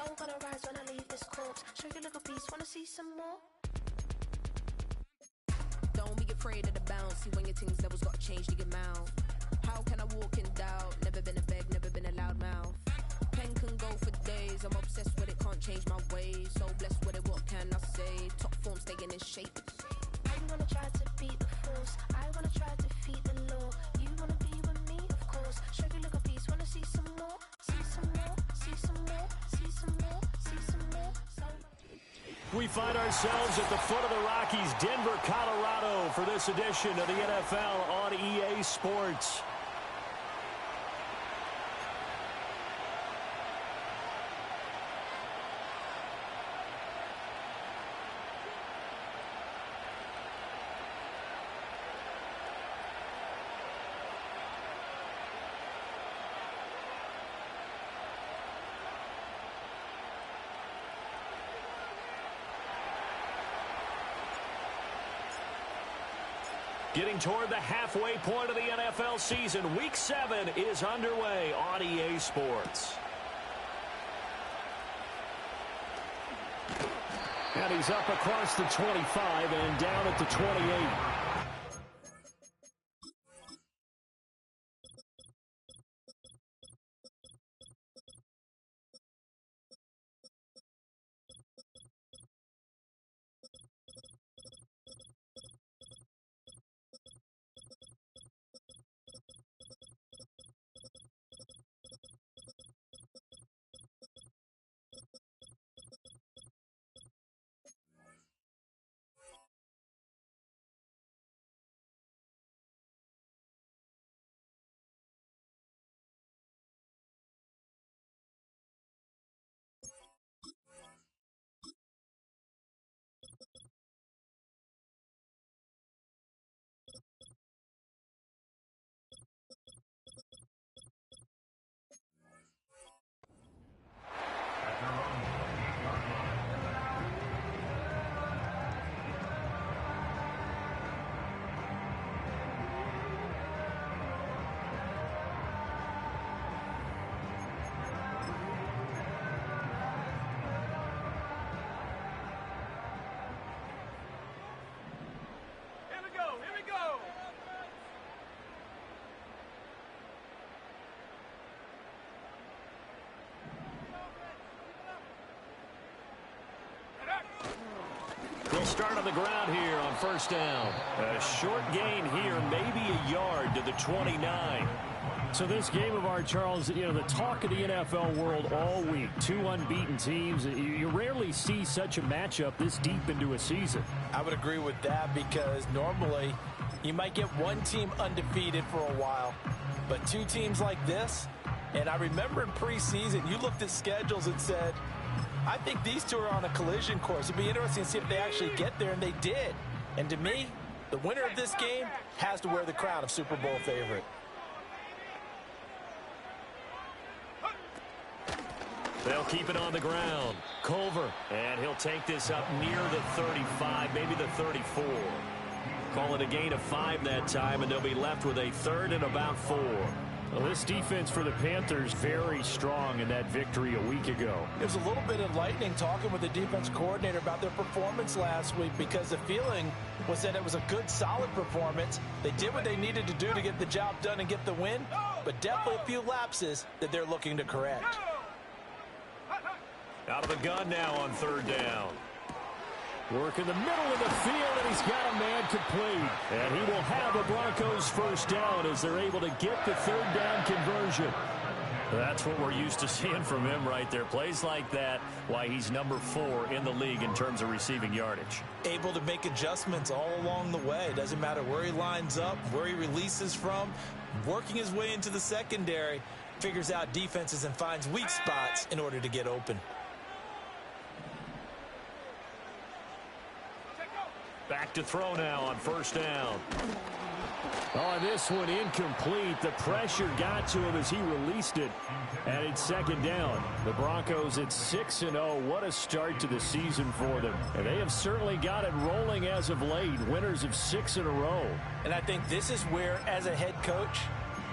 Soul gonna rise when I leave this corpse. Show you little beast, wanna see some more? Don't be afraid of the bounce. See when your things levels gotta change to get mouth. How can I walk in doubt? Never been a beg, never been a loud mouth. Pen can go for days. I'm obsessed with it, can't change my ways. So blessed with it, what can I say? Top form staying in shape. I wanna try to beat the force. I wanna try to defeat the law. You wanna be with me, of course. Show you little beast, wanna see some more? See some more, see some more, see some more, see some more. We find ourselves at the foot of the Rockies, Denver, Colorado, for this edition of the NFL on EA Sports. Getting toward the halfway point of the NFL season. Week 7 is underway on EA Sports. And he's up across the 25 and down at the 28. They'll start on the ground here on first down. A short gain here, maybe a yard to the 29. So this game of ours, Charles, you know, the talk of the NFL world all week. Two unbeaten teams. You rarely see such a matchup this deep into a season. I would agree with that because normally you might get one team undefeated for a while. But two teams like this, and I remember in preseason, you looked at schedules and said, I think these two are on a collision course. It'd be interesting to see if they actually get there, and they did. And to me, the winner of this game has to wear the crown of Super Bowl favorite. They'll keep it on the ground. Culver, and he'll take this up near the 35, maybe the 34. Call it a gain of 5 that time, and they'll be left with a third and about 4. Well, this defense for the Panthers very strong in that victory a week ago. It was a little bit enlightening talking with the defense coordinator about their performance last week because the feeling was that it was a good, solid performance. They did what they needed to do to get the job done and get the win, but definitely a few lapses that they're looking to correct. Out of the gun now on third down. Work in the middle of the field, and he's got a man complete. And he will have a Broncos first down as they're able to get the third down conversion. That's what we're used to seeing from him right there. Plays like that, why he's number 4 in the league in terms of receiving yardage. Able to make adjustments all along the way. Doesn't matter where he lines up, where he releases from. Working his way into the secondary, figures out defenses and finds weak spots in order to get open. Back to throw now on first down. Oh, this one incomplete. The pressure got to him as he released it. And it's second down. The Broncos at 6-0. What a start to the season for them. And they have certainly got it rolling as of late. Winners of 6 in a row. And I think this is where, as a head coach,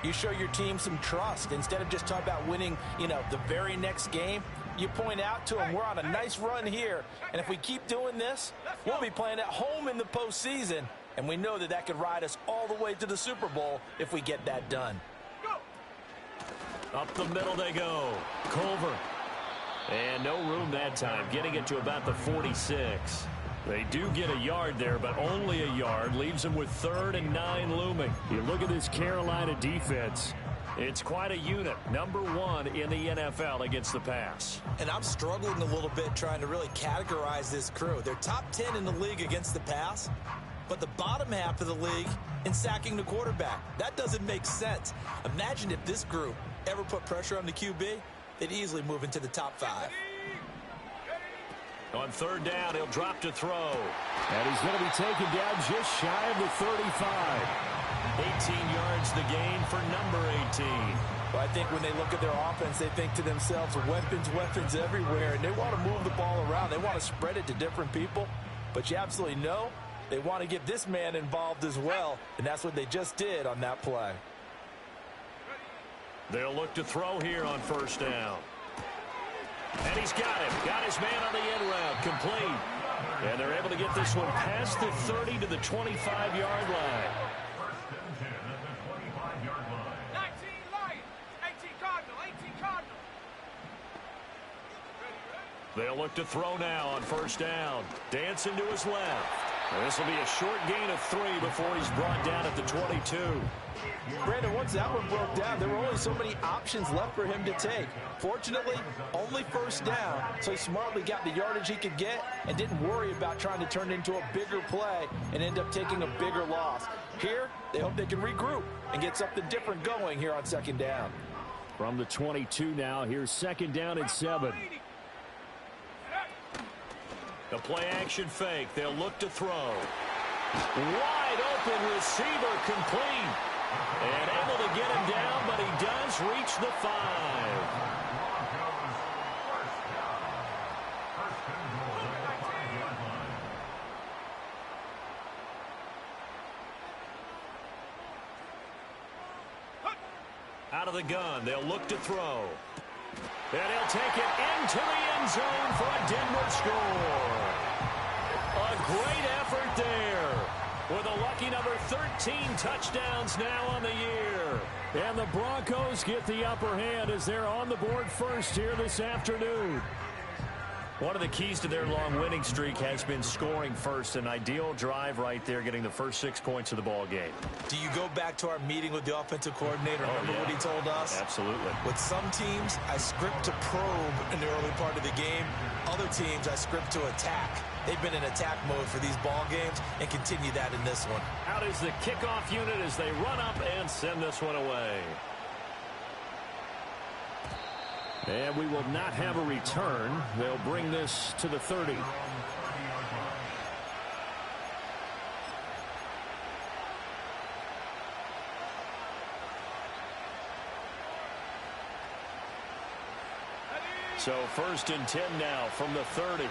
you show your team some trust. Instead of just talking about winning, the very next game, You point out to them, we're on a nice run here, and if we keep doing this, we'll be playing at home in the postseason, and we know that that could ride us all the way to the Super Bowl if we get that done. Up the middle they go. Culver. And no room that time, getting it to about the 46. They do get a yard there, but only a yard. Leaves them with 3rd and 9 looming. You look at this Carolina defense. It's quite a unit. Number 1 in the NFL against the pass. And I'm struggling a little bit trying to really categorize this crew. They're top 10 in the league against the pass, but the bottom half of the league in sacking the quarterback. That doesn't make sense. Imagine if this group ever put pressure on the QB, they'd easily move into the top 5. On 3rd down, he'll drop to throw. And he's going to be taken down just shy of the 35. 18 yards the gain for number 18. Well, I think when they look at their offense, they think to themselves, weapons, weapons everywhere, and they want to move the ball around. They want to spread it to different people, but you absolutely know they want to get this man involved as well, and that's what they just did on that play. They'll look to throw here on 1st down. And he's got him. Got his man on the end route. Complete. And they're able to get this one past the 30 to the 25-yard line. 19 Lions, 18 Cardinal, 18 Cardinal. They'll look to throw now on 1st down. Dancing to his left. And this will be a short gain of 3 before he's brought down at the 22. Brandon, once that one broke down, there were only so many options left for him to take. Fortunately, only 1st down, so he smartly got the yardage he could get and didn't worry about trying to turn it into a bigger play and end up taking a bigger loss. Here, they hope they can regroup and get something different going here on 2nd down. From the 22 now, here's 2nd down and 7. The play action fake. They'll look to throw. Wide open receiver complete. And able to get him down, but he does reach the 5. Out of the gun, they'll look to throw. And he'll take it into the end zone for a Denver score. A great effort there. With a lucky number 13 touchdowns now on the year. And the Broncos get the upper hand as they're on the board first here this afternoon. One of the keys to their long winning streak has been scoring first. An ideal drive right there, getting the first 6 points of the ball game. Do you go back to our meeting with the offensive coordinator? Remember what he told us? Absolutely. With some teams, I script to probe in the early part of the game. Other teams, I script to attack. They've been in attack mode for these ball games and continue that in this one. Out is the kickoff unit as they run up and send this one away. And we will not have a return. They'll bring this to the 30. So 1st and 10 now from the 30.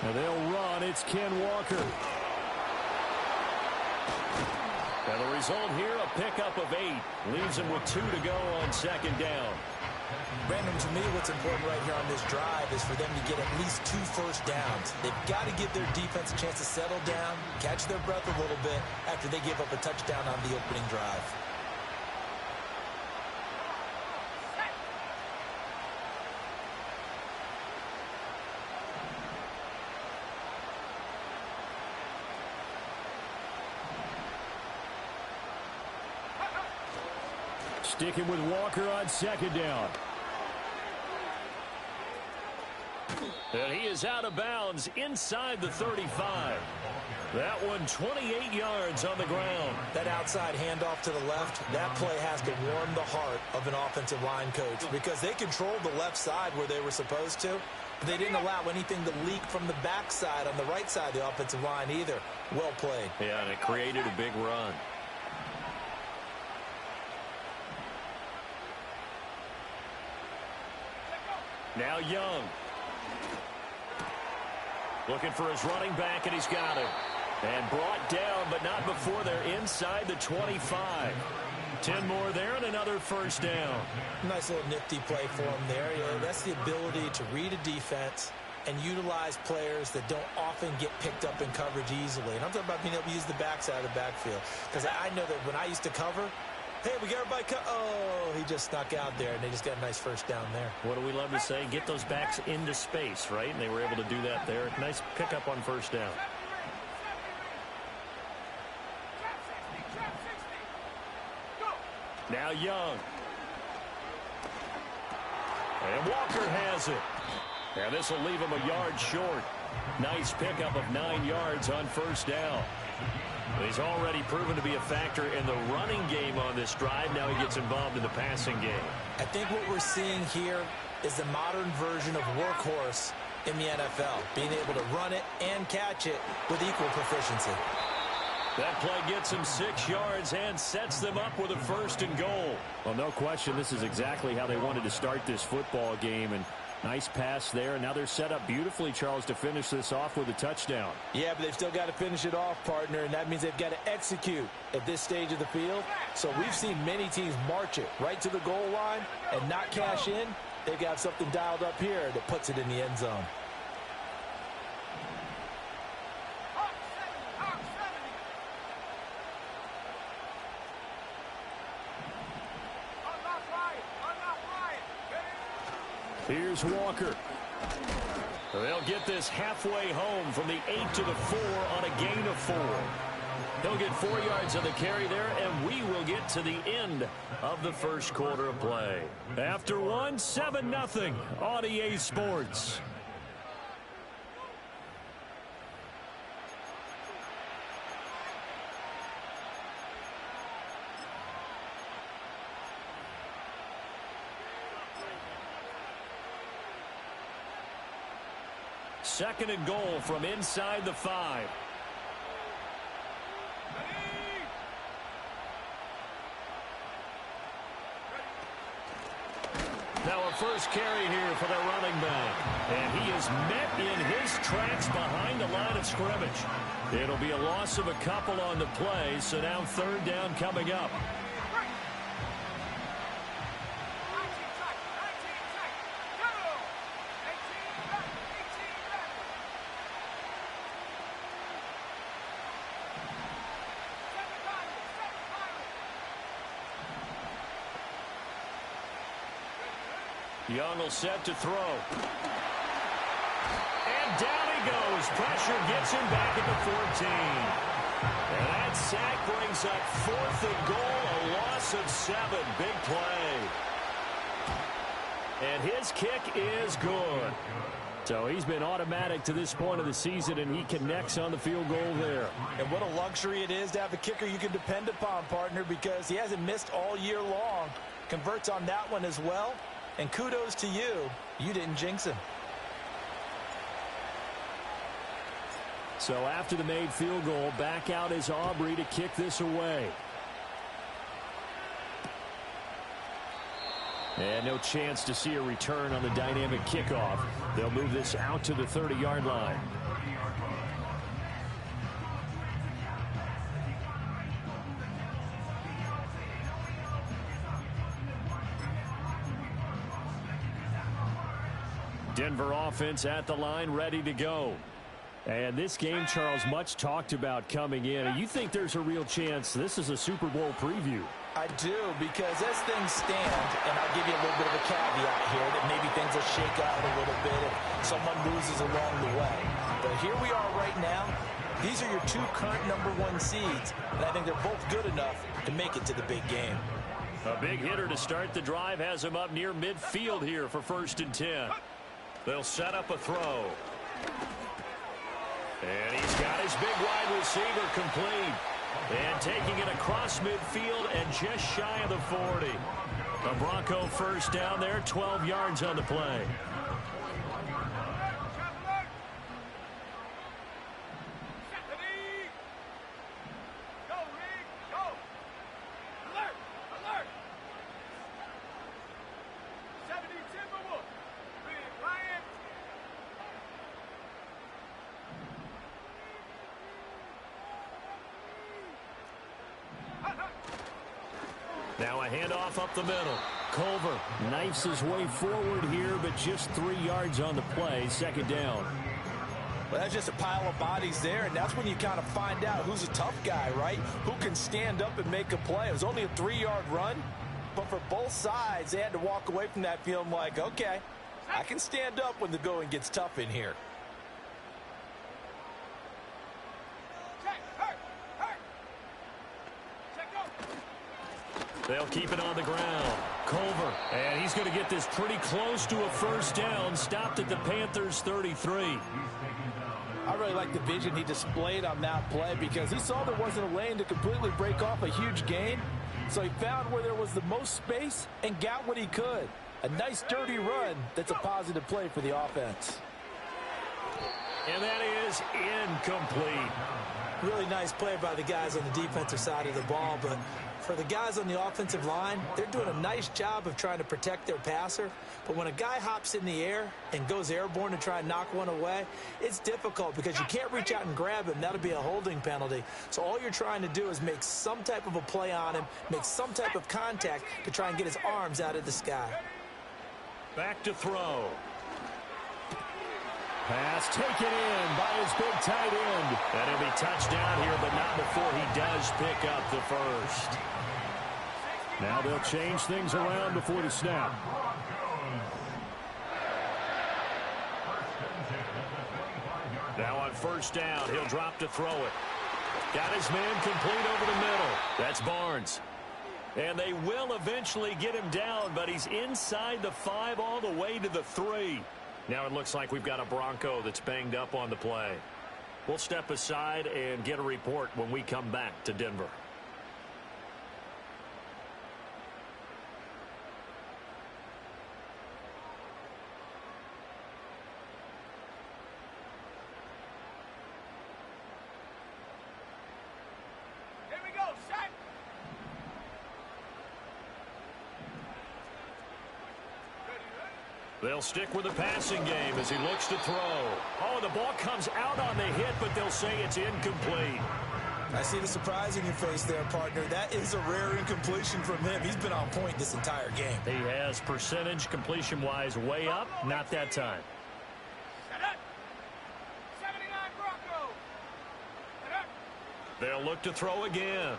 And they'll run. It's Ken Walker. And the result here, a pickup of 8. Leaves them with 2 to go on 2nd down. Brandon, to me, what's important right here on this drive is for them to get at least 2 first downs. They've got to give their defense a chance to settle down, catch their breath a little bit after they give up a touchdown on the opening drive. Sticking with Walker on 2nd down. And he is out of bounds inside the 35. That one 28 yards on the ground. That outside handoff to the left, that play has to warm the heart of an offensive line coach because they controlled the left side where they were supposed to. But they didn't allow anything to leak from the backside on the right side of the offensive line either. Well played. Yeah, and it created a big run. Now Young. Looking for his running back, and he's got him. And brought down, but not before they're inside the 25. 10 more there and another first down. Nice little nifty play for him there. That's the ability to read a defense and utilize players that don't often get picked up in coverage easily. And I'm talking about being able to use the backside of the backfield. Because I know that when I used to cover, hey, we got everybody oh, he just snuck out there, and they just got a nice first down there. What do we love to say? Get those backs into space, right? And they were able to do that there. Nice pickup on first down. Now Young. And Walker has it. And this will leave him a yard short. Nice pickup of 9 yards on first down. He's already proven to be a factor in the running game on this drive. Now he gets involved in the passing game. I think what we're seeing here is the modern version of workhorse in the NFL, being able to run it and catch it with equal proficiency. That play gets him 6 yards and sets them up with a 1st and goal. Well, no question, this is exactly how they wanted to start this football game. And nice pass there. And now they're set up beautifully, Charles, to finish this off with a touchdown. Yeah, but they've still got to finish it off, partner, and that means they've got to execute at this stage of the field. So we've seen many teams march it right to the goal line and not cash in. They've got something dialed up here that puts it in the end zone. Here's Walker. They'll get this halfway home from the 8 to the 4 on a gain of 4. He'll get 4 yards on the carry there, and we will get to the end of the first quarter of play. After one, 7-0 on EA Sports. Second and goal from inside the 5. Now a first carry here for the running back. And he is met in his tracks behind the line of scrimmage. It'll be a loss of a couple on the play, so now 3rd down coming up. Young will set to throw. And down he goes. Pressure gets him back at the 14. And that sack brings up 4th and goal, a loss of 7. Big play. And his kick is good. So he's been automatic to this point of the season, and he connects on the field goal there. And what a luxury it is to have a kicker you can depend upon, partner, because he hasn't missed all year long. Converts on that one as well. And kudos to you. You didn't jinx him. So after the made field goal, back out is Aubrey to kick this away. And no chance to see a return on the dynamic kickoff. They'll move this out to the 30-yard line. Denver offense at the line, ready to go. And this game, Charles, much talked about coming in. You think there's a real chance this is a Super Bowl preview? I do, because as things stand, and I'll give you a little bit of a caveat here, that maybe things will shake out a little bit if someone loses along the way. But here we are right now. These are your 2 current #1 seeds, and I think they're both good enough to make it to the big game. A big hitter to start the drive has him up near midfield here for 1st and 10. They'll set up a throw. And he's got his big wide receiver complete. And taking it across midfield and just shy of the 40. A Bronco first down there, 12 yards on the play. handoff up the middle. Culver knifes his way forward here, but just 3 yards on the play. Second down. Well, that's just a pile of bodies there, and that's when you kind of find out who's a tough guy, right? Who can stand up and make a play. It was only a 3-yard run, but for both sides, they had to walk away from that feeling like, okay, I can stand up when the going gets tough in here. They'll keep it on the ground. Culver, and he's going to get this pretty close to a first down. Stopped at the Panthers' 33. I really like the vision he displayed on that play because he saw there wasn't a lane to completely break off a huge gain. So he found where there was the most space and got what he could. A nice dirty run that's a positive play for the offense. And that is incomplete. Really nice play by the guys on the defensive side of the ball, but for the guys on the offensive line, they're doing a nice job of trying to protect their passer. But when a guy hops in the air and goes airborne to try and knock one away, it's difficult because you can't reach out and grab him. That'll be a holding penalty. So all you're trying to do is make some type of a play on him, make some type of contact to try and get his arms out of the sky. Back to throw. Pass taken in by his big tight end. And he'll be touchdown here, but not before he does pick up the first. Now they'll change things around before the snap. Now on first down, he'll drop to throw it. Got his man complete over the middle. That's Barnes. And they will eventually get him down, but he's inside the 5 all the way to the 3. Now it looks like we've got a Bronco that's banged up on the play. We'll step aside and get a report when we come back to Denver. Here we go, set. They'll stick with the passing game as he looks to throw. Oh, the ball comes out on the hit, but they'll say it's incomplete. I see the surprise in your face there, partner. That is a rare incompletion from him. He's been on point this entire game. He has percentage completion-wise way up. Not that time. Set up. 79 Bronco. Set up. They'll look to throw again.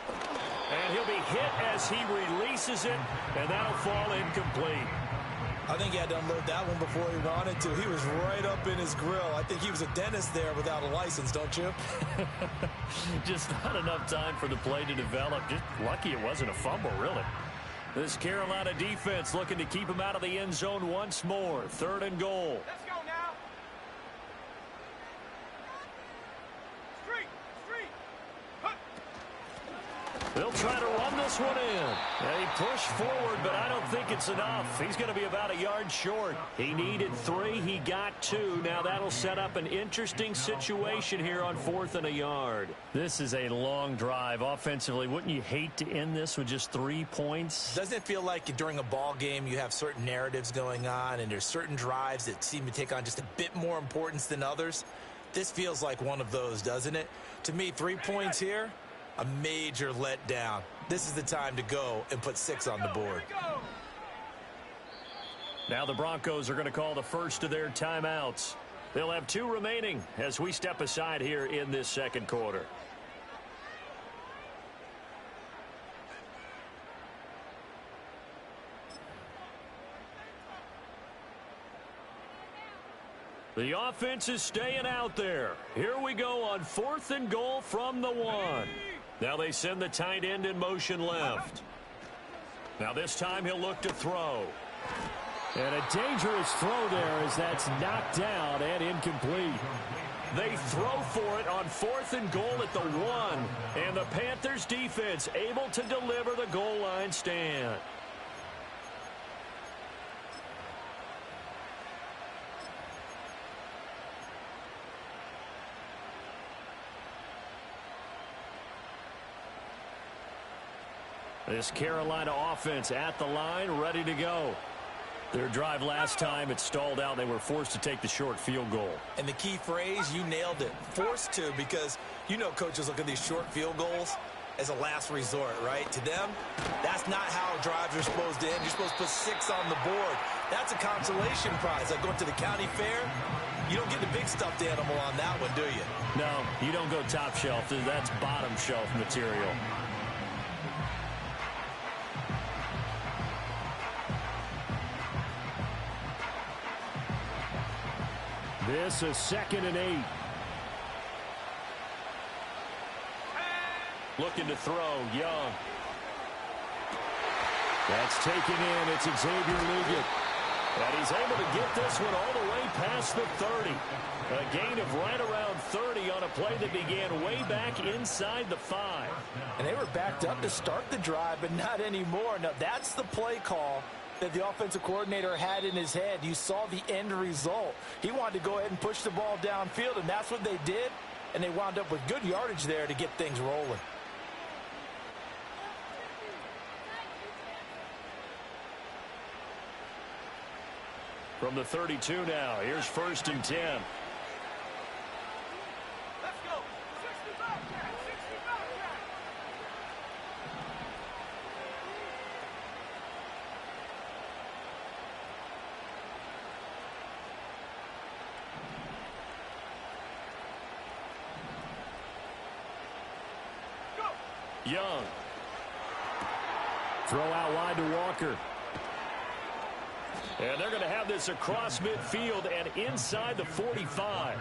And he'll be hit as he releases it, and that'll fall incomplete. I think he had to unload that one before he wanted to. He was right up in his grill. I think he was a dentist there without a license, don't you? Just not enough time for the play to develop. Just lucky it wasn't a fumble, really. This Carolina defense looking to keep him out of the end zone once more. 3rd and goal. Let's go now. Street. Hook. They'll try to run this one in. They push forward, but I don't think it's enough. He's going to be about a yard short. He needed 3. He got 2. Now that'll set up an interesting situation here on 4th and a yard. This is a long drive offensively. Wouldn't you hate to end this with just 3 points? Doesn't it feel like during a ball game you have certain narratives going on and there's certain drives that seem to take on just a bit more importance than others? This feels like one of those, doesn't it? To me, 3 points here, a major letdown. This is the time to go and put 6 on the board. Now the Broncos are going to call the first of their timeouts. They'll have 2 remaining as we step aside here in this second quarter. The offense is staying out there. Here we go on 4th and goal from the 1. Now they send the tight end in motion left. Now this time he'll look to throw. And a dangerous throw there as that's knocked down and incomplete. They throw for it on 4th and goal at the 1. And the Panthers defense able to deliver the goal line stand. This Carolina offense at the line, ready to go. Their drive last time, it stalled out. They were forced to take the short field goal. And the key phrase, you nailed it. Forced to, because you know coaches look at these short field goals. as a last resort, right? To them, that's not how drives are supposed to end. You're supposed to put 6 on the board. That's a consolation prize. Like going to the county fair, you don't get the big stuffed animal on that one, do you? No, you don't go top shelf. That's bottom shelf material. This is 2nd and 8. Looking to throw, Young. That's taken in. It's Xavier Liggett. And he's able to get this one all the way past the 30. A gain of right around 30 on a play that began way back inside the 5. And they were backed up to start the drive, but not anymore. Now, that's the play call that the offensive coordinator had in his head. You saw the end result. He wanted to go ahead and push the ball downfield, and that's what they did. And they wound up with good yardage there to get things rolling. From the 32 now, here's 1st and 10. Let's go. 65 Jack. 65 Jack. Go. Young. Throw out wide to Walker. And they're going to have this across midfield and inside the 45.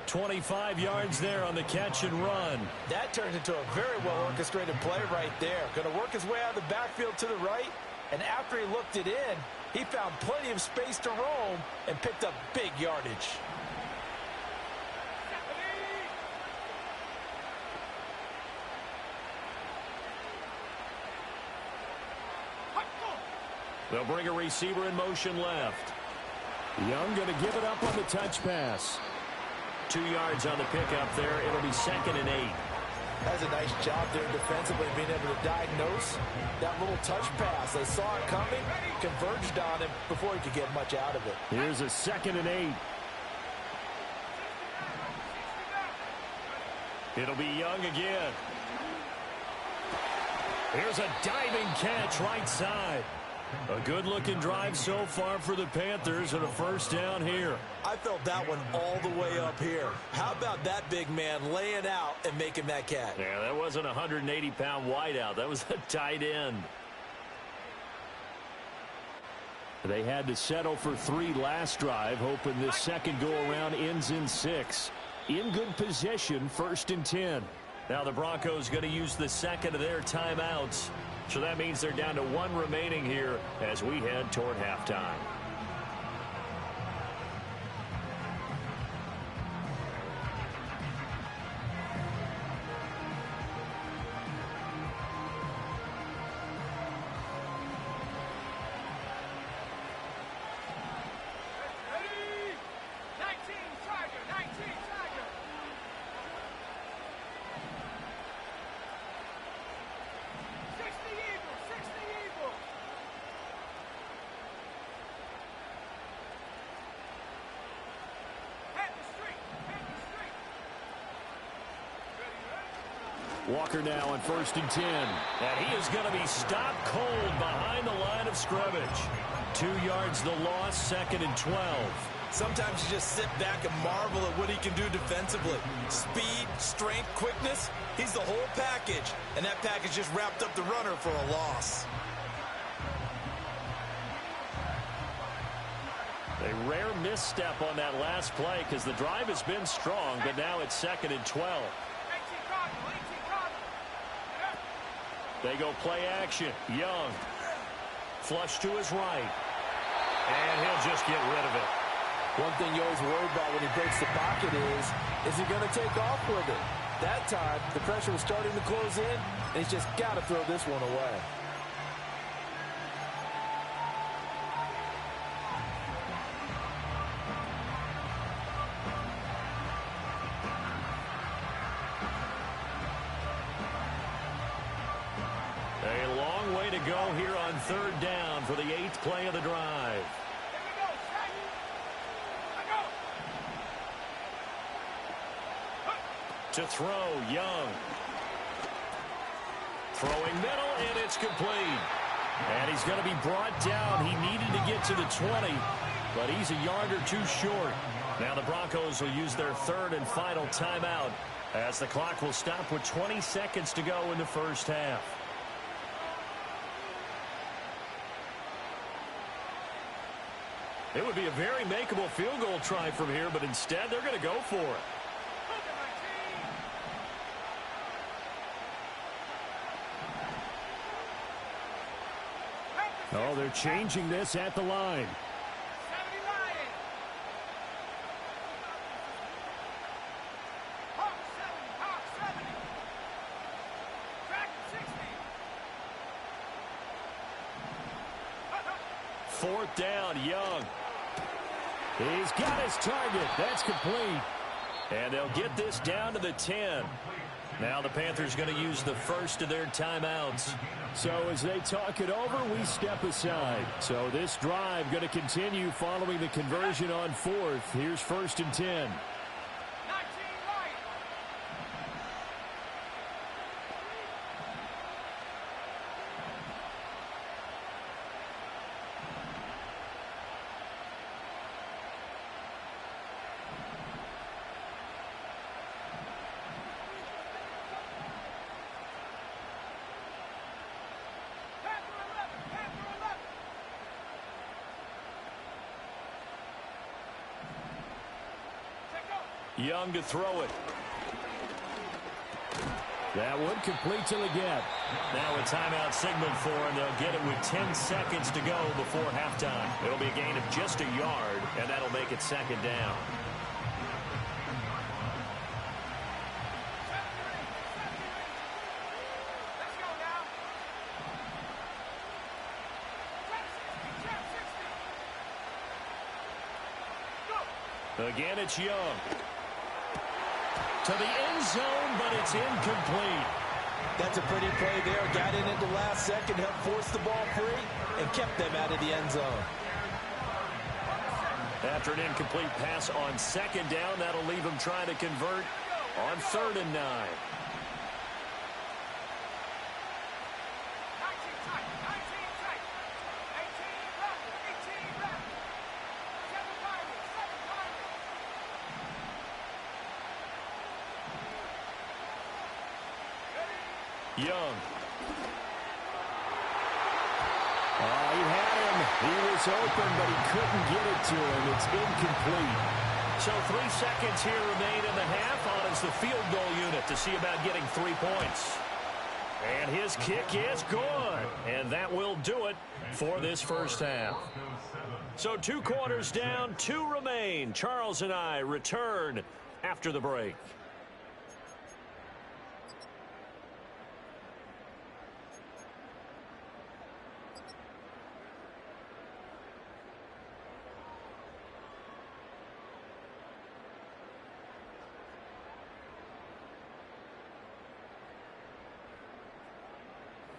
25 yards there on the catch and run. That turned into a very well-orchestrated play right there. Going to work his way out of the backfield to the right, and after he looked it in, he found plenty of space to roam and picked up big yardage. They'll bring a receiver in motion left. Young going to give it up on the touch pass. 2 yards on the pickup there. It'll be 2nd and 8. That's a nice job there defensively, being able to diagnose that little touch pass. They saw it coming, converged on him before he could get much out of it. Here's a 2nd and 8. It'll be Young again. Here's a diving catch right side. A good-looking drive so far for the Panthers and a first down here. I felt that one all the way up here. How about that big man laying out and making that catch? Yeah, that wasn't a 180-pound wideout. That was a tight end. They had to settle for 3 last drive, hoping this second go-around ends in 6. In good position, 1st and 10. Now the Broncos going to use the second of their timeouts. So that means they're down to 1 remaining here as we head toward halftime. Ready? 19 Tiger. 19 Tiger. 60 Eagles. 60 Eagles. Head the street. Head the street. Ready, ready? Walker now on 1st and 10. And he is going to be stopped cold behind the line of scrimmage. 2 yards the loss, 2nd and 12. Sometimes you just sit back and marvel at what he can do defensively. Speed, strength, quickness, he's the whole package. And that package just wrapped up the runner for a loss. A rare misstep on that last play because the drive has been strong, but now it's 2nd and 12. 18 Cardinal. 18 Cardinal. They go play action. Young. Flush to his right. And he'll just get rid of it. One thing you always worry about when he breaks the pocket is he going to take off with it? That time, the pressure was starting to close in, and he's just got to throw this one away. A long way to go here on 3rd down for the 8th play of the drive. Here we go, Shaq. I go. To throw, Young. Throwing middle, and it's complete. And he's going to be brought down. He needed to get to the 20, but he's a yard or two short. Now the Broncos will use their third and final timeout as the clock will stop with 20 seconds to go in the first half. It would be a very makeable field goal try from here, but instead they're going to go for it. Oh, they're changing this at the line. 4th down, Young. He's got his target. That's complete. And they'll get this down to the 10. Now the Panthers going to use the first of their timeouts. So as they talk it over, we step aside. So this drive going to continue following the conversion on 4th. Here's 1st and 10. Young to throw it. That one complete till again. Now a timeout signal for him. They'll get it with 10 seconds to go before halftime. It'll be a gain of just a yard, and that'll make it 2nd down. Again, it's Young. To the end zone, but it's incomplete. That's a pretty play there. Got in at the last second, helped force the ball free, and kept them out of the end zone. After an incomplete pass on 2nd down, that'll leave him trying to convert on 3rd and 9. Young. He had him. He was open, but he couldn't get it to him. It's incomplete. So 3 seconds here remain in the half on as the field goal unit to see about getting 3 points. And his kick is good. And that will do it for this first half. So 2 quarters down, 2 remain. Charles and I return after the break.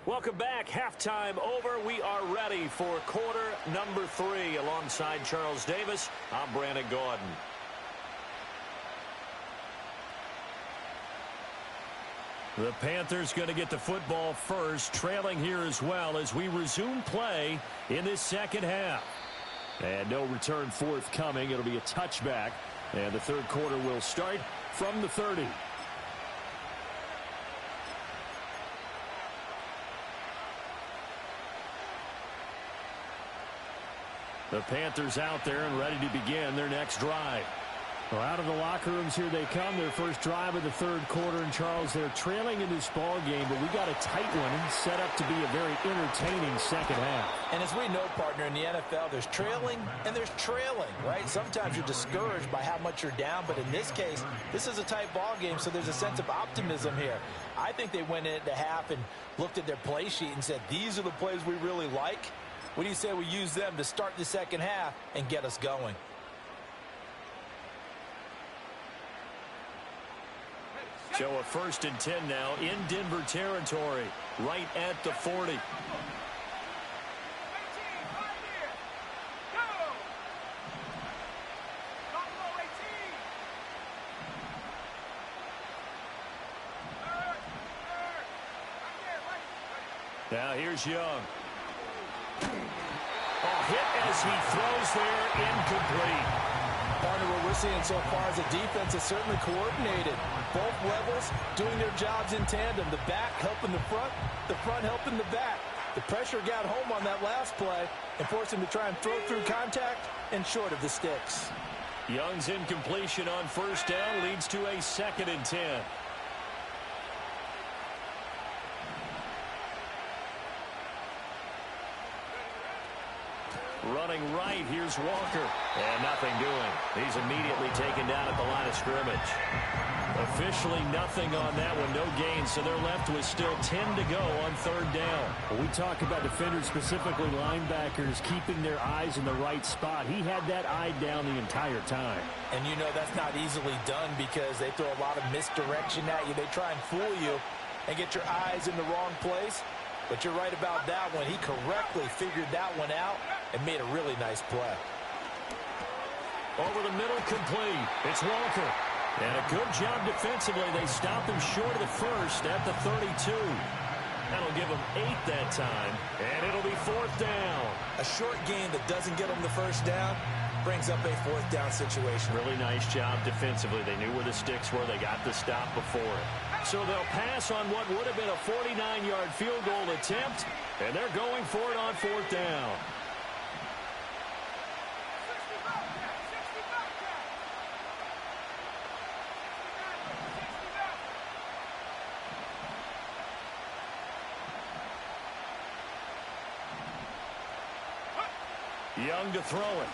Welcome back. Halftime over. We are ready for quarter number 3. Alongside Charles Davis, I'm Brandon Gaudin. The Panthers going to get the football first, trailing here as well as we resume play in this second half. And no return forthcoming. It'll be a touchback. And the third quarter will start from the 30. The Panthers out there and ready to begin their next drive. Well, out of the locker rooms here they come. Their first drive of the third quarter. And Charles, they're trailing in this ball game, but we got a tight one set up to be a very entertaining second half. And as we know, partner, in the NFL, there's trailing and there's trailing, right? Sometimes you're discouraged by how much you're down, but in this case, this is a tight ball game, so there's a sense of optimism here. I think they went into half and looked at their play sheet and said, these are the plays we really like. What do you say we use them to start the second half and get us going? So a 1st and 10 now in Denver territory, right at the 40. Now here's Young. Oh, hit as he throws there, incomplete. Partner, what we're seeing so far as a defense is certainly coordinated. Both levels doing their jobs in tandem. The back helping the front helping the back. The pressure got home on that last play and forced him to try and throw through contact and short of the sticks. Young's incompletion on first down leads to a 2nd and 10. Running right, here's Walker. And nothing doing. He's immediately taken down at the line of scrimmage. Officially nothing on that one, no gain, so they're left with still 10 to go on 3rd down. Well, we talk about defenders, specifically linebackers, keeping their eyes in the right spot. He had that eye down the entire time. And you know that's not easily done because they throw a lot of misdirection at you. They try and fool you and get your eyes in the wrong place. But you're right about that one. He correctly figured that one out and made a really nice play. Over the middle, complete. It's Walker. And a good job defensively. They stop him short of the first at the 32. That'll give him 8 that time. And it'll be 4th down. A short gain that doesn't get them the first down brings up a 4th down situation. Really nice job defensively. They knew where the sticks were. They got the stop before it. So they'll pass on what would have been a 49-yard field goal attempt, and they're going for it on 4th down. Young to throw it.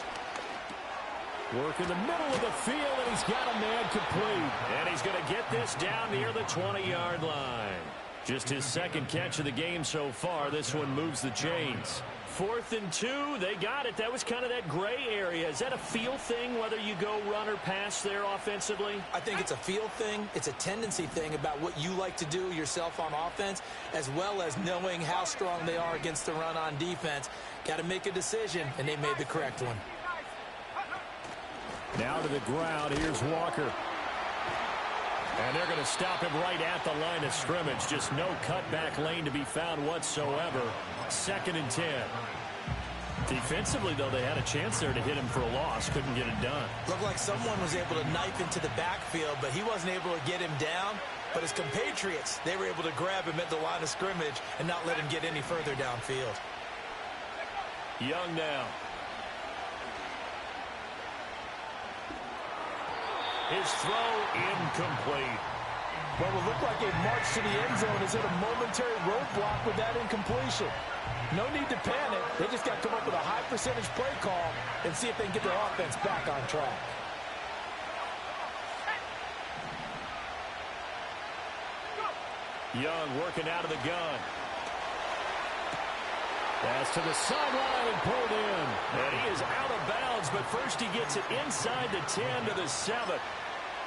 Work in the middle of the field, and he's got a man complete. And he's going to get this down near the 20-yard line. Just his 2nd catch of the game so far. This one moves the chains. 4th and 2, they got it. That was kind of that gray area. Is that a feel thing, whether you go run or pass there offensively? I think it's a feel thing. It's a tendency thing about what you like to do yourself on offense, as well as knowing how strong they are against the run on defense. Got to make a decision, and they made the correct one. Now to the ground. Here's Walker. And they're going to stop him right at the line of scrimmage. Just no cutback lane to be found whatsoever. 2nd and 10. Defensively, though, they had a chance there to hit him for a loss. Couldn't get it done. Looked like someone was able to knife into the backfield, but he wasn't able to get him down. But his compatriots, they were able to grab him at the line of scrimmage and not let him get any further downfield. Young now. His throw incomplete. Well, it looked like a march to the end zone has hit a momentary roadblock with that incompletion. No need to panic. They just got to come up with a high percentage play call and see if they can get their offense back on track. Young working out of the gun. Pass to the sideline and pulled in. And he is out of bounds, but first he gets it inside the 10 to the 7.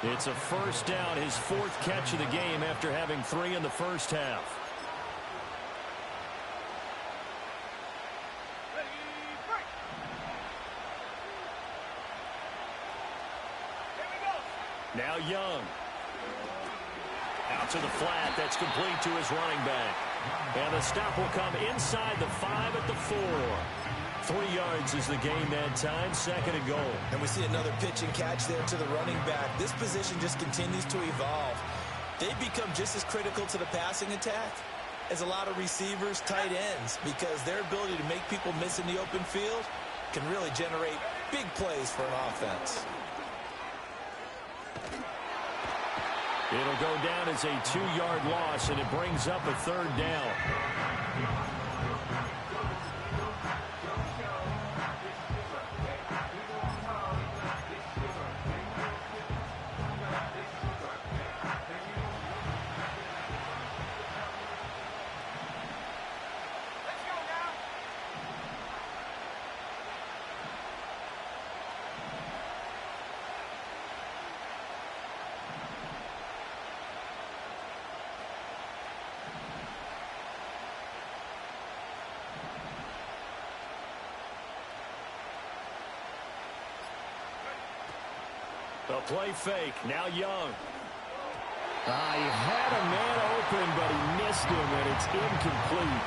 It's a 1st down, his 4th catch of the game after having 3 in the first half. Now Young. Out to the flat. That's complete to his running back. And the stop will come inside the 5 at the 4. 3 yards is the gain that time. 2nd and goal. And we see another pitch and catch there to the running back. This position just continues to evolve. They become just as critical to the passing attack as a lot of receivers, tight ends, because their ability to make people miss in the open field can really generate big plays for an offense. It'll go down as a 2-yard loss, and it brings up a 3rd down. The play fake. Now Young. He had a man open, but he missed him, and it's incomplete.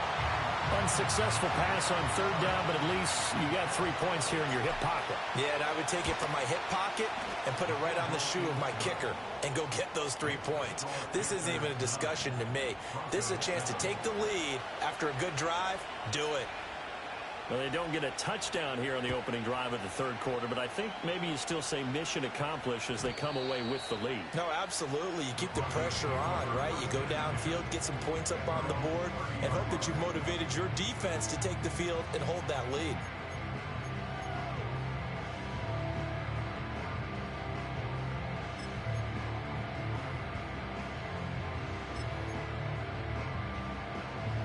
Unsuccessful pass on third down, but at least you got 3 points here in your hip pocket. Yeah, and I would take it from my hip pocket and put it right on the shoe of my kicker and go get those 3 points. This isn't even a discussion to me. This is a chance to take the lead after a good drive. Do it. Well, they don't get a touchdown here on the opening drive of the third quarter, but I think maybe you still say mission accomplished as they come away with the lead. No, absolutely. You keep the pressure on, right? You go downfield, get some points up on the board, and hope that you've motivated your defense to take the field and hold that lead.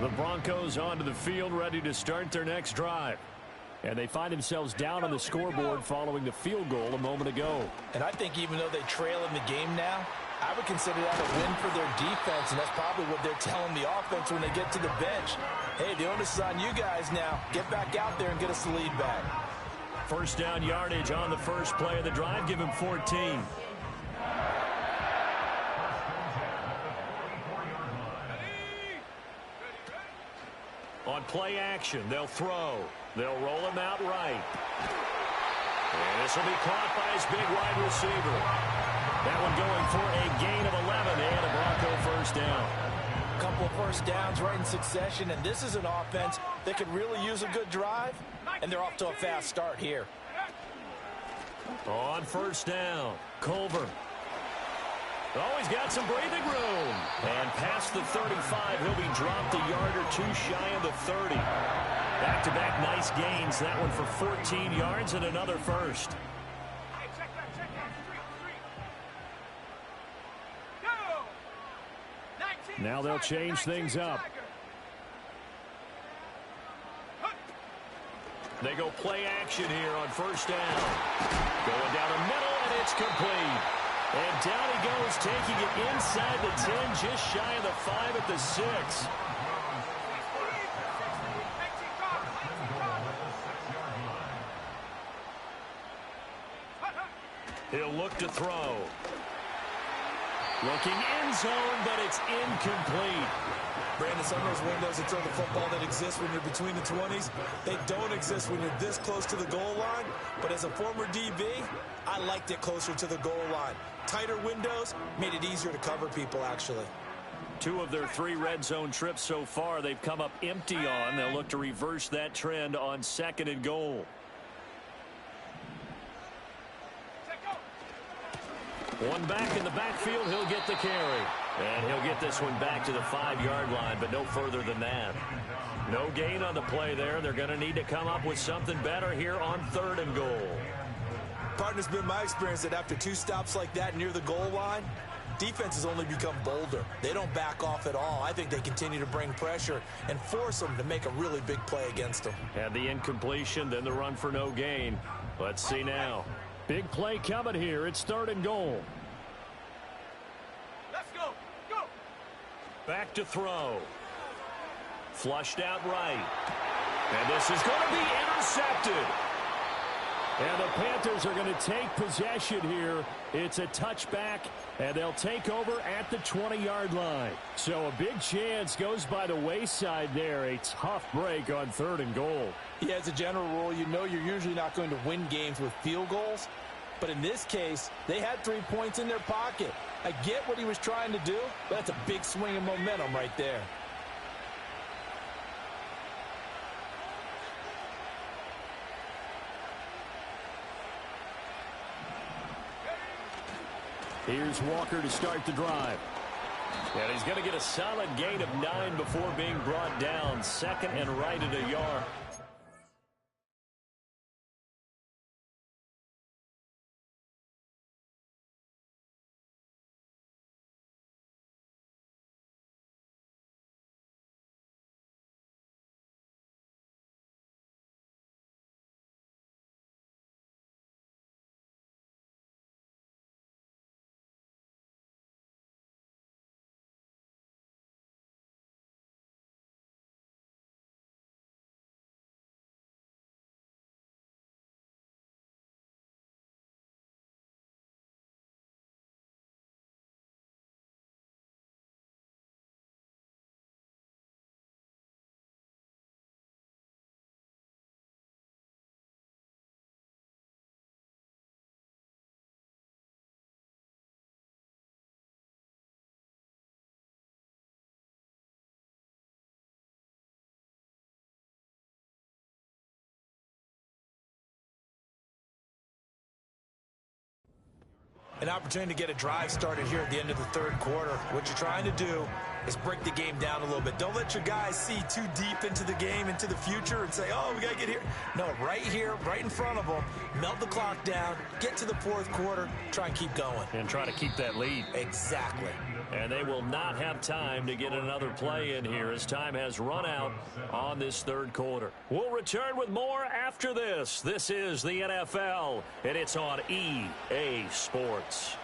The Broncos onto the field, ready to start their next drive. And they find themselves down on the scoreboard following the field goal a moment ago. And I think even though they trail in the game now, I would consider that a win for their defense, and that's probably what they're telling the offense when they get to the bench. Hey, the onus is on you guys now. Get back out there and get us the lead back. First down yardage on the first play of the drive. Give him 14. On play action, they'll throw. They'll roll him out right. And this will be caught by his big wide receiver. That one going for a gain of 11 and a Bronco first down. A couple of first downs right in succession, and this is an offense that could really use a good drive, and they're off to a fast start here. On first down, Culver. Oh, he's got some breathing room. And past the 35, he'll be dropped a yard or two shy of the 30. Back-to-back nice gains. That one for 14 yards and another first. Hey, check that. Three. Go! 19 Now they'll change things up. They go play action here on first down. Going down the middle, and it's complete. And down he goes, taking it inside the 10, just shy of the 5 at the 6. He'll look to throw. Looking end zone, but it's incomplete. Brandon, some of those windows that throw the football that exist when you're between the 20s, they don't exist when you're this close to the goal line. But as a former DB, I liked it closer to the goal line. Tighter windows made it easier to cover people, actually. 2 of their 3 red zone trips so far, they've come up empty on. They'll look to reverse that trend on 2nd and goal. One back in the backfield, he'll get the carry. And he'll get this one back to the 5-yard line, but no further than that. No gain on the play there. They're going to need to come up with something better here on 3rd and goal. Partner's been my experience that after 2 stops like that near the goal line, defenses only become bolder. They don't back off at all. I think they continue to bring pressure and force them to make a really big play against them. Had the incompletion, then the run for no gain. Let's see now. Big play coming here. It's 3rd and goal. Let's go. Go. Back to throw. Flushed out right. And this is going to be intercepted. And the Panthers are going to take possession here. It's a touchback, and they'll take over at the 20-yard line. So a big chance goes by the wayside there. A tough break on 3rd and goal. Yeah, as a general rule, you know you're usually not going to win games with field goals. But in this case, they had 3 points in their pocket. I get what he was trying to do, but that's a big swing of momentum right there. Here's Walker to start the drive. And he's going to get a solid gain of 9 before being brought down. 2nd and right at a yard. an opportunity to get a drive started here at the end of the third quarter. What you're trying to do is break the game down a little bit. Don't let your guys see too deep into the game, into the future, and say, oh, we got to get here. No, right here, right in front of them, melt the clock down, get to the fourth quarter, try and keep going. And try to keep that lead. Exactly. And they will not have time to get another play in here as time has run out on this third quarter. We'll return with more after this. This is the NFL, and it's on EA Sports.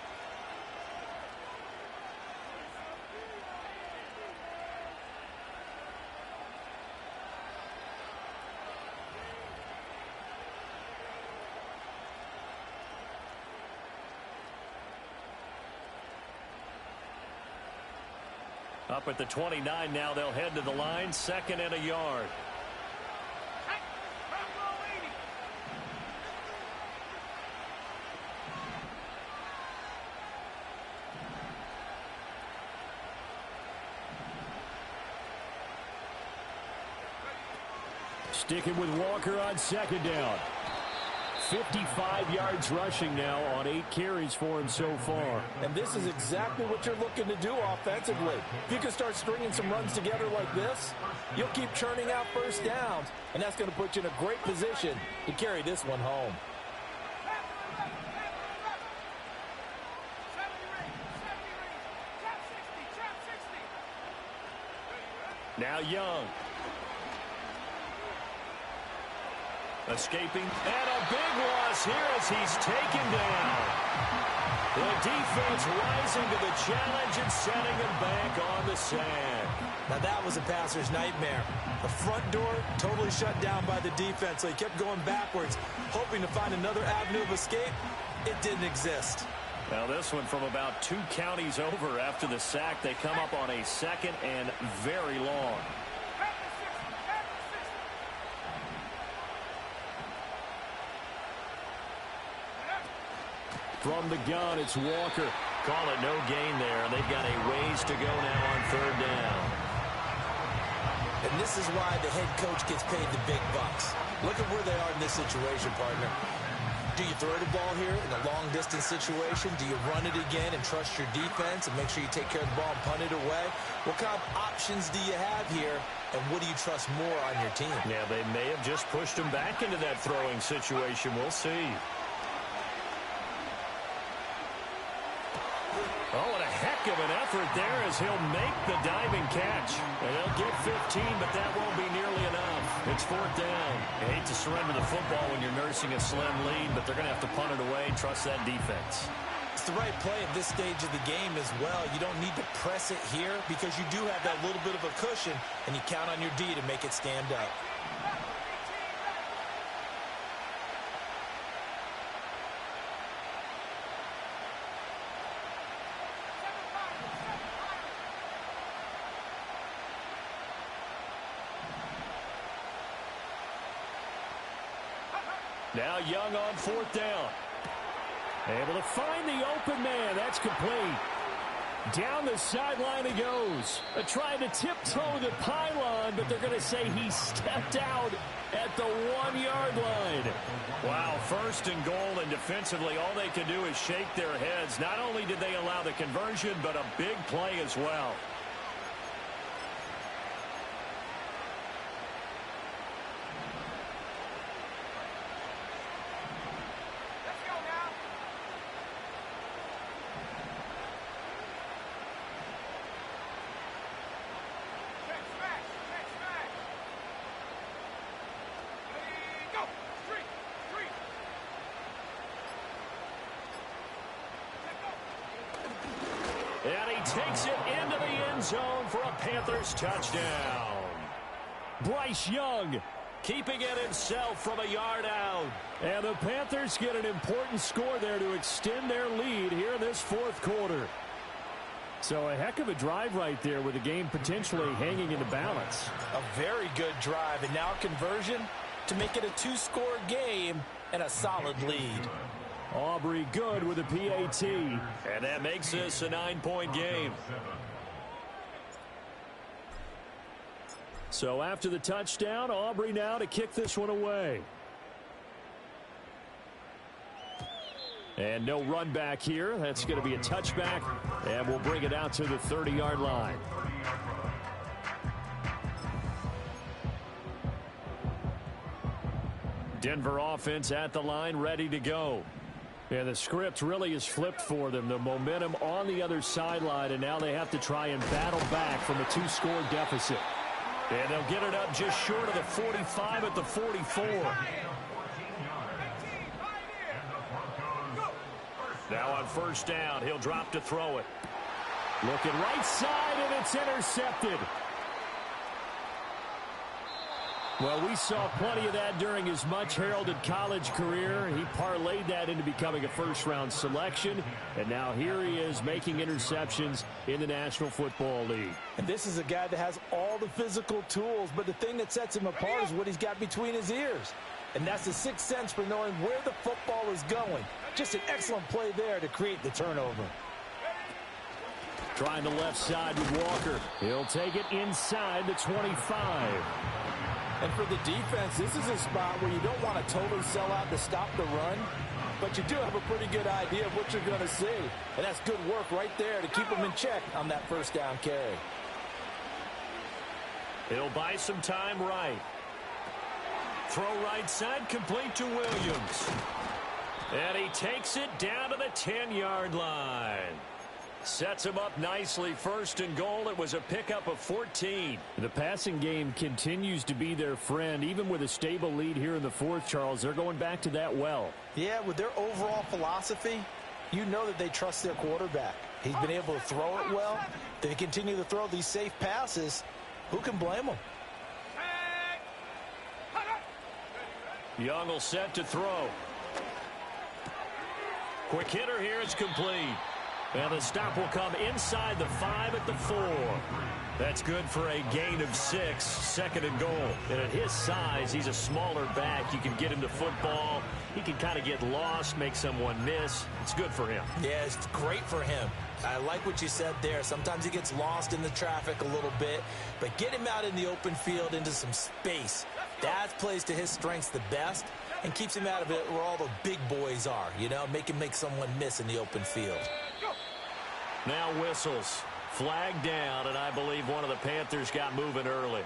Up at the 29 now, they'll head to the line, 2nd and a yard. Sticking with Walker on 2nd down. 55 yards rushing now on 8 carries for him so far. And this is exactly what you're looking to do offensively. If you can start stringing some runs together like this, you'll keep churning out first downs, and that's going to put you in a great position to carry this one home. Now Young. Escaping, and a big loss here as he's taken down. The defense rising to the challenge and setting him back on the sand. Now that was a passer's nightmare. The front door totally shut down by the defense, so he kept going backwards, hoping to find another avenue of escape. It didn't exist. Now this one from about 2 counties over after the sack. They come up on a 2nd and very long. From the gun, it's Walker. Call it no gain there. They've got a ways to go now on 3rd down. And this is why the head coach gets paid the big bucks. Look at where they are in this situation, partner. Do you throw the ball here in a long-distance situation? Do you run it again and trust your defense and make sure you take care of the ball and punt it away? What kind of options do you have here, and what do you trust more on your team? Yeah, they may have just pushed him back into that throwing situation. We'll see. Oh, what a heck of an effort there as he'll make the diving catch. And he'll get 15, but that won't be nearly enough. It's 4th down. You hate to surrender the football when you're nursing a slim lead, but they're going to have to punt it away. Trust that defense. It's the right play at this stage of the game as well. You don't need to press it here because you do have that little bit of a cushion, and you count on your D to make it stand up. Now Young on 4th down. Able to find the open man. That's complete. Down the sideline he goes. Trying to tiptoe the pylon, but they're going to say he stepped out at the 1-yard line. Wow, 1st and goal, and defensively all they can do is shake their heads. Not only did they allow the conversion, but a big play as well. And he takes it into the end zone for a Panthers touchdown. Bryce Young keeping it himself from a yard out. And the Panthers get an important score there to extend their lead here in this 4th quarter. So a heck of a drive right there with the game potentially hanging in the balance. A very good drive, and now conversion to make it a 2-score game and a solid lead. Aubrey good with a PAT. And that makes this a 9-point game. So after the touchdown, Aubrey now to kick this one away. And no run back here. That's going to be a touchback, and we'll bring it out to the 30-yard line. Denver offense at the line, ready to go. And the script really is flipped for them. The momentum on the other sideline, and now they have to try and battle back from a 2-score deficit. And they'll get it up just short of the 45 at the 44. Now on first down, he'll drop to throw it. Looking right side, and it's intercepted. Well, we saw plenty of that during his much-heralded college career. He parlayed that into becoming a first-round selection, and now here he is making interceptions in the National Football League. And this is a guy that has all the physical tools, but the thing that sets him apart is what he's got between his ears. And that's the sixth sense for knowing where the football is going. Just an excellent play there to create the turnover. Trying the left side with Walker. He'll take it inside the 25. And for the defense, this is a spot where you don't want to totally sell out to stop the run, but you do have a pretty good idea of what you're going to see. And that's good work right there to keep them in check on that first down carry. He'll buy some time right. Throw right side, complete to Williams. And he takes it down to the 10-yard line. Sets him up nicely, first and goal. It was a pickup of 14. The passing game continues to be their friend. Even with a stable lead here in the fourth, Charles, they're going back to that well. Yeah, with their overall philosophy, you know that they trust their quarterback. He's been able to throw it well. They continue to throw these safe passes. Who can blame them? Young will set to throw. Quick hitter here, it's complete. And the stop will come inside the 5 at the 4. That's good for a gain of 6, second and goal. And at his size, he's a smaller back. You can get him to football. He can kind of get lost, make someone miss. It's good for him. Yeah, it's great for him. I like what you said there. Sometimes he gets lost in the traffic a little bit, but get him out in the open field into some space. That plays to his strengths the best and keeps him out of it where all the big boys are, you know, make him make someone miss in the open field. Now whistles. Flag down, and I believe one of the Panthers got moving early.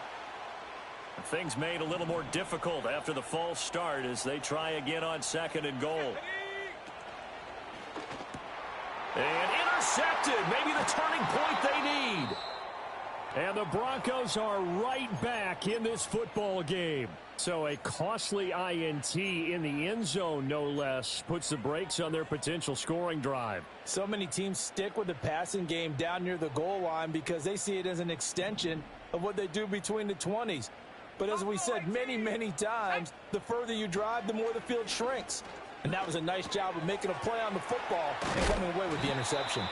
Things made a little more difficult after the false start as they try again on second and goal. And intercepted. Maybe the turning point they need. And the Broncos are right back in this football game. So a costly INT in the end zone, no less, puts the brakes on their potential scoring drive. So many teams stick with the passing game down near the goal line because they see it as an extension of what they do between the 20s. But as we said many, many times, the further you drive, the more the field shrinks. And that was a nice job of making a play on the football and coming away with the interception.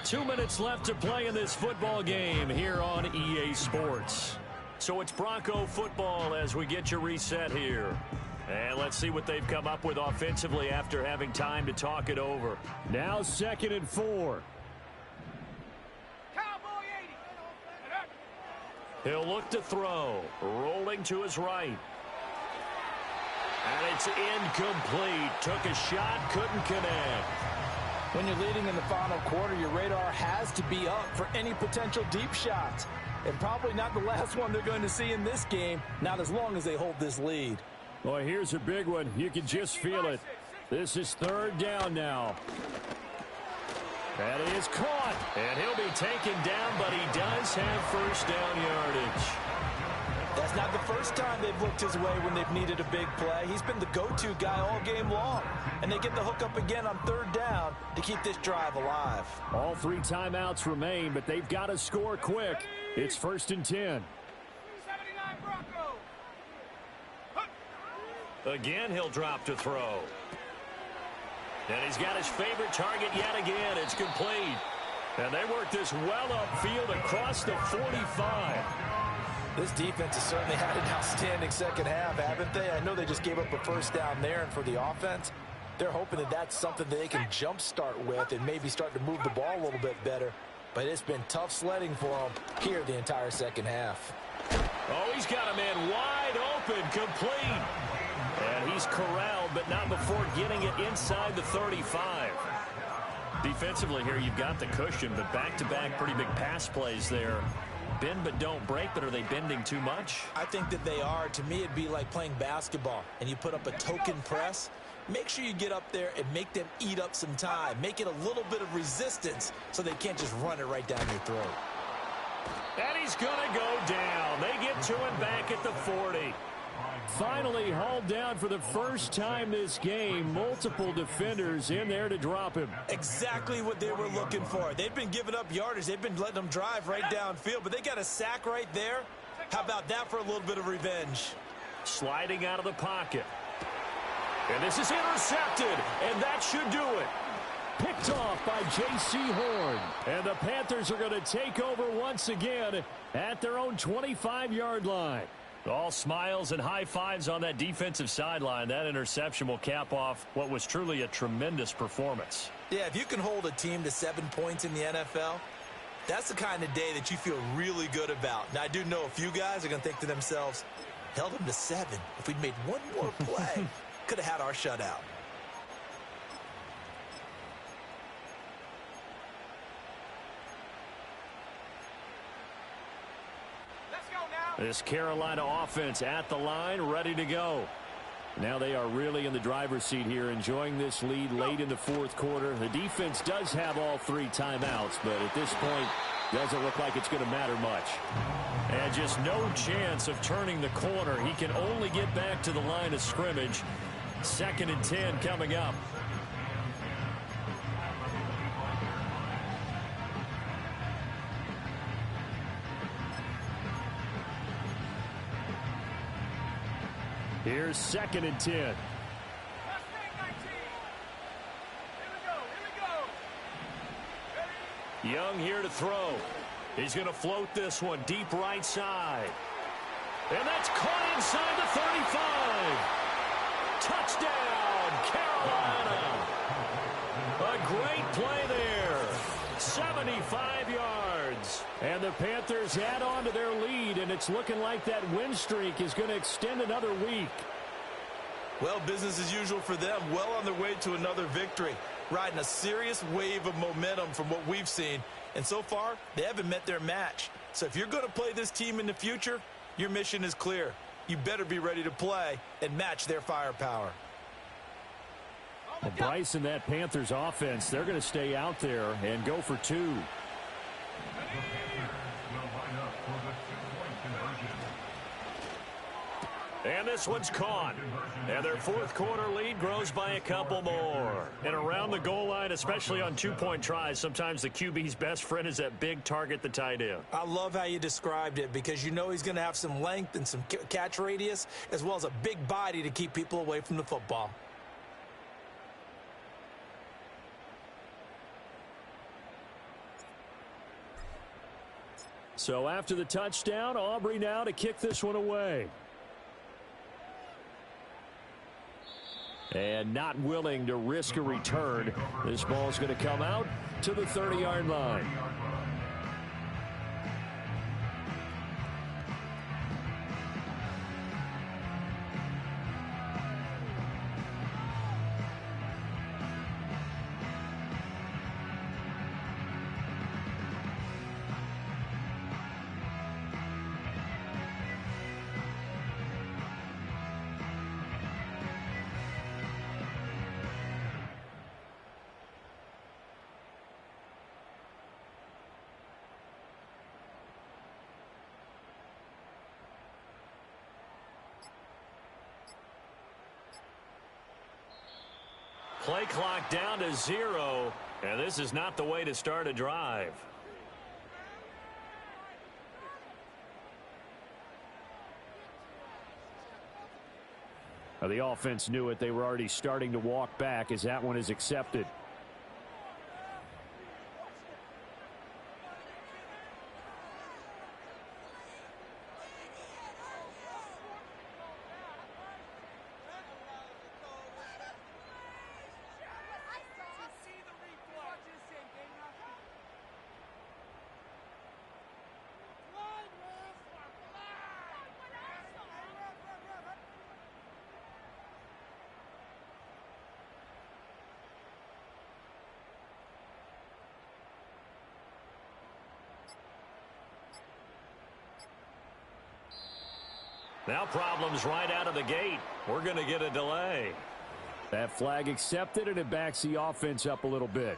2 minutes left to play in this football game here on EA Sports. So it's Bronco football as we get you reset here. And let's see what they've come up with offensively after having time to talk it over. Now 2nd and 4. He'll look to throw. Rolling to his right. And it's incomplete. Took a shot, couldn't connect. When you're leading in the final quarter, your radar has to be up for any potential deep shots. And probably not the last one they're going to see in this game, not as long as they hold this lead. Boy, here's a big one. You can just feel it. This is 3rd down now. That is caught. And he'll be taken down, but he does have first down yardage. That's not the first time they've looked his way when they've needed a big play. He's been the go-to guy all game long. And they get the hook up again on 3rd down to keep this drive alive. All 3 timeouts remain, but they've got to score quick. It's 1st and 10. Again, he'll drop to throw. And he's got his favorite target yet again. It's complete. And they work this well upfield across the 45. This defense has certainly had an outstanding second half, haven't they? I know they just gave up a first down there, and for the offense, they're hoping that that's something that they can jumpstart with and maybe start to move the ball a little bit better. But it's been tough sledding for them here the entire second half. Oh, he's got a man wide open, complete. And he's corralled, but not before getting it inside the 35. Defensively here, you've got the cushion, but back-to-back pretty big pass plays there. Bend but don't break, but are they bending too much? I think that they are. To me, it'd be like playing basketball, and you put up a token press. Make sure you get up there and make them eat up some time. Make it a little bit of resistance so they can't just run it right down your throat. And he's going to go down. They get to him back at the 40. Finally hauled down for the first time this game. Multiple defenders in there to drop him. Exactly what they were looking for. They've been giving up yardage. They've been letting them drive right downfield, but they got a sack right there. How about that for a little bit of revenge? Sliding out of the pocket. And this is intercepted, and that should do it. Picked off by J.C. Horn. And the Panthers are going to take over once again at their own 25-yard line. All smiles and high fives on that defensive sideline. That interception will cap off what was truly a tremendous performance. Yeah, if you can hold a team to 7 points in the NFL, that's the kind of day that you feel really good about. Now, I do know a few guys are going to think to themselves, held them to 7. If we'd made one more play, could have had our shutout. This Carolina offense at the line, ready to go. Now they are really in the driver's seat here, enjoying this lead late in the fourth quarter. The defense does have all 3 timeouts, but at this point, doesn't look like it's going to matter much. And just no chance of turning the corner. He can only get back to the line of scrimmage. 2nd and 10 coming up. Here's 2nd and 10. Young here to throw. He's going to float this one deep right side. And that's caught inside the 35. Touchdown, Carolina. A great play there. 75 yards. And the Panthers add on to their lead, and it's looking like that win streak is going to extend another week. Well, business as usual for them. Well on their way to another victory. Riding a serious wave of momentum from what we've seen. And so far, they haven't met their match. So if you're going to play this team in the future, your mission is clear. You better be ready to play and match their firepower. Well, Bryce and that Panthers offense, they're going to stay out there and go for 2. And this one's caught. And their fourth quarter lead grows by a couple more. And around the goal line, especially on 2-point tries, sometimes the QB's best friend is that big target, the tight end. I love how you described it because you know he's going to have some length and some catch radius as well as a big body to keep people away from the football. So after the touchdown, Aubrey now to kick this one away. And not willing to risk a return. This ball's going to come out to the 30-yard line. Play clock down to 0, and this is not the way to start a drive. The offense knew it. They were already starting to walk back as that one is accepted. Now problems right out of the gate. We're going to get a delay. That flag accepted, and it backs the offense up a little bit.